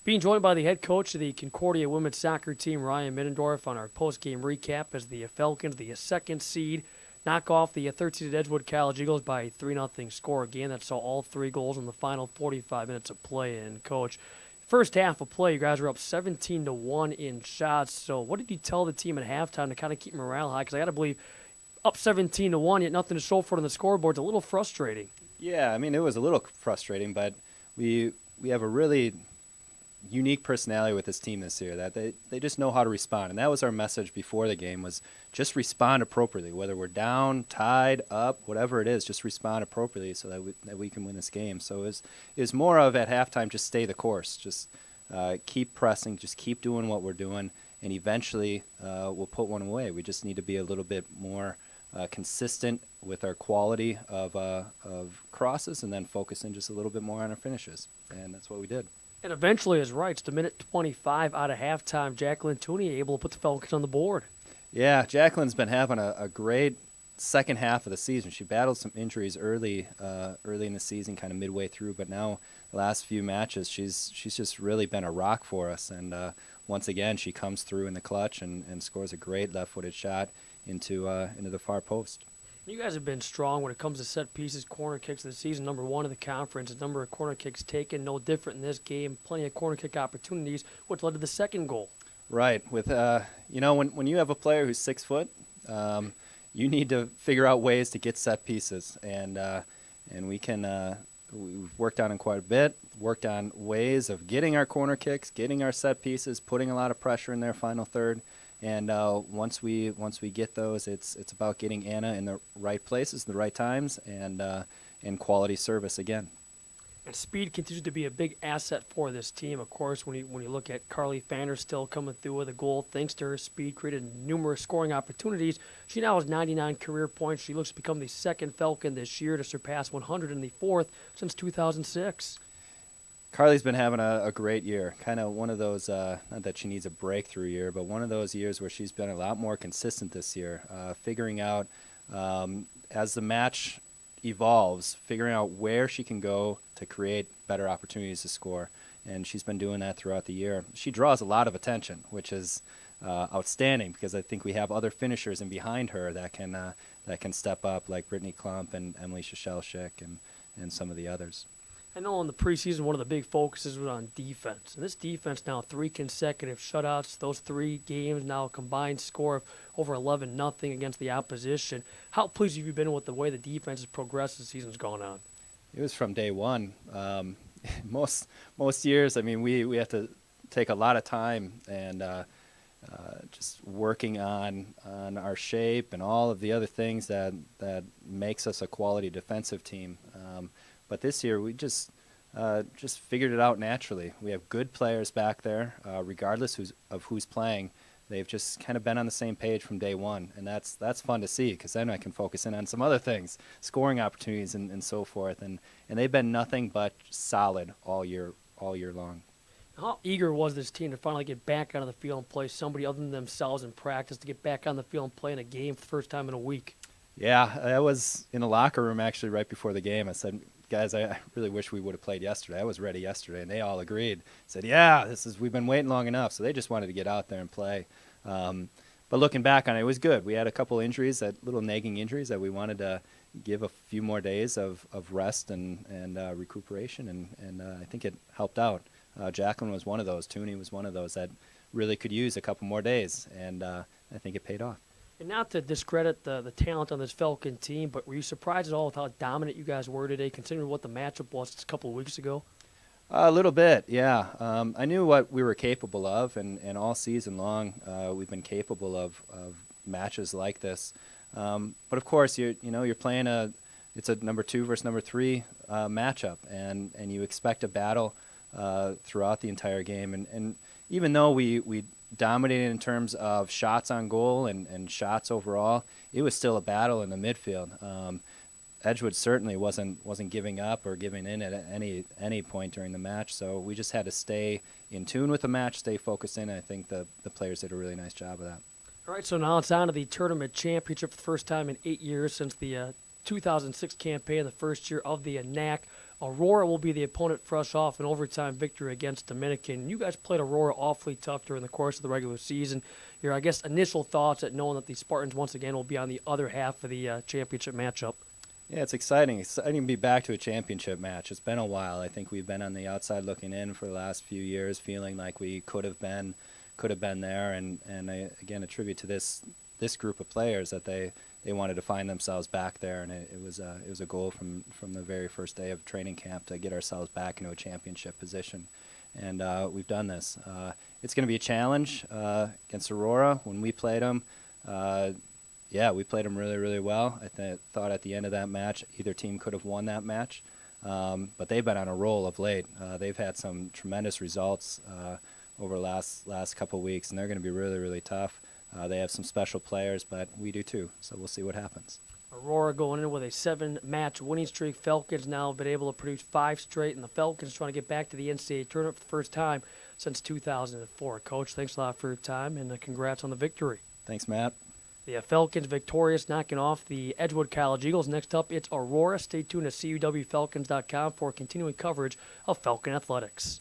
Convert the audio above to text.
Being joined by the head coach of the Concordia women's soccer team, Ryan Middendorf, on our post-game recap as the Falcons, the second seed, knock off the third seeded Edgewood College Eagles by a 3-0 score again. That saw all three goals in the final 45 minutes of play. And, Coach, first half of play, you guys were up 17-1 in shots. So what did you tell the team at halftime to kind of keep morale high? Because I got to believe up 17-1, yet nothing to show for it on the scoreboard. It's a little frustrating. Yeah, I mean, it was a little frustrating, but we have a really unique personality with this team this year, that they just know how to respond. And that was our message before the game, was just respond appropriately. Whether we're down, tied, up, whatever it is, just respond appropriately so that we can win this game. So it was more of, at halftime, just stay the course. Just keep pressing, just keep doing what we're doing, and eventually we'll put one away. We just need to be a little bit more consistent with our quality of crosses, and then focus in just a little bit more on our finishes. And that's what we did. And eventually, as right, it's the minute 25 out of halftime, Jacqueline Tooney able to put the Falcons on the board. Yeah, Jacqueline's been having a great second half of the season. She battled some injuries early in the season, kind of midway through, but now the last few matches, she's just really been a rock for us. And once again, she comes through in the clutch and scores a great left-footed shot into the far post. You guys have been strong when it comes to set pieces, corner kicks this season. Number one in the conference. The number of corner kicks taken, no different in this game. Plenty of corner kick opportunities, which led to the second goal. Right. With when you have a player who's 6 foot, you need to figure out ways to get set pieces, and we've worked on it quite a bit. Worked on ways of getting our corner kicks, getting our set pieces, putting a lot of pressure in their final third. And once we get those, it's about getting Anna in the right places, the right times, and quality service again. And speed continues to be a big asset for this team. Of course, when you look at Carly Fanner still coming through with a goal, thanks to her speed, created numerous scoring opportunities. She now has 99 career points. She looks to become the second Falcon this year to surpass 100 and the fourth since 2006. Carly's been having a great year, kind of one of those, not that she needs a breakthrough year, but one of those years where she's been a lot more consistent this year, figuring out, as the match evolves, figuring out where she can go to create better opportunities to score. And she's been doing that throughout the year. She draws a lot of attention, which is outstanding, because I think we have other finishers in behind her that can step up, like Brittany Klump and Emily Shashelchik and some of the others. I know in the preseason one of the big focuses was on defense. And this defense now 3 consecutive shutouts. Those 3 games now a combined score of over 11-0 against the opposition. How pleased have you been with the way the defense has progressed as the season's gone on? It was from day one. Most years, I mean, we have to take a lot of time and just working on our shape and all of the other things that makes us a quality defensive team. But this year, we just figured it out naturally. We have good players back there, regardless of who's playing. They've just kind of been on the same page from day one, and that's fun to see, because then I can focus in on some other things, scoring opportunities and so forth. And they've been nothing but solid all year long. How eager was this team to finally get back out of the field and play somebody other than themselves in practice, to get back on the field and play in a game for the first time in a week? Yeah, I was in the locker room actually right before the game. I said, guys, I really wish we would have played yesterday. I was ready yesterday, and they all agreed. Said, yeah, we've been waiting long enough. So they just wanted to get out there and play. But looking back on it, it was good. We had a couple injuries, little nagging injuries, that we wanted to give a few more days of rest and recuperation, and I think it helped out. Jacqueline was one of those. Tooney was one of those that really could use a couple more days, and I think it paid off. And not to discredit the talent on this Falcon team, but were you surprised at all with how dominant you guys were today, considering what the matchup was just a couple of weeks ago? A little bit, yeah. I knew what we were capable of, and all season long we've been capable of matches like this. But of course, you're playing it's a number 2 versus number 3 matchup, and you expect a battle throughout the entire game. And even though we dominated in terms of shots on goal and shots overall, it was still a battle in the midfield. Edgewood certainly wasn't giving up or giving in at any point during the match, so we just had to stay in tune with the match, stay focused in, and I think the players did a really nice job of that. All right, so now it's on to the tournament championship for the first time in 8 years since the 2006 campaign, the first year of the NACC. Aurora will be the opponent fresh off an overtime victory against Dominican. You guys played Aurora awfully tough during the course of the regular season. Your, I guess, initial thoughts at knowing that the Spartans once again will be on the other half of the championship matchup? Yeah, it's exciting. Exciting to be back to a championship match. It's been a while. I think we've been on the outside looking in for the last few years, feeling like we could have been there. And I again attribute to this group of players that they wanted to find themselves back there, and it was a goal from the very first day of training camp to get ourselves back into a championship position. And we've done this. It's going to be a challenge against Aurora. When we played them, we played them really, really well. I thought at the end of that match, either team could have won that match. But they've been on a roll of late. They've had some tremendous results over the last couple of weeks, and they're going to be really, really tough. They have some special players, but we do too. So we'll see what happens. Aurora going in with a 7-match winning streak. Falcons now have been able to produce 5 straight, and the Falcons trying to get back to the NCAA tournament for the first time since 2004. Coach, thanks a lot for your time, and congrats on the victory. Thanks, Matt. The Falcons victorious, knocking off the Edgewood College Eagles. Next up, it's Aurora. Stay tuned to CUWFalcons.com for continuing coverage of Falcon athletics.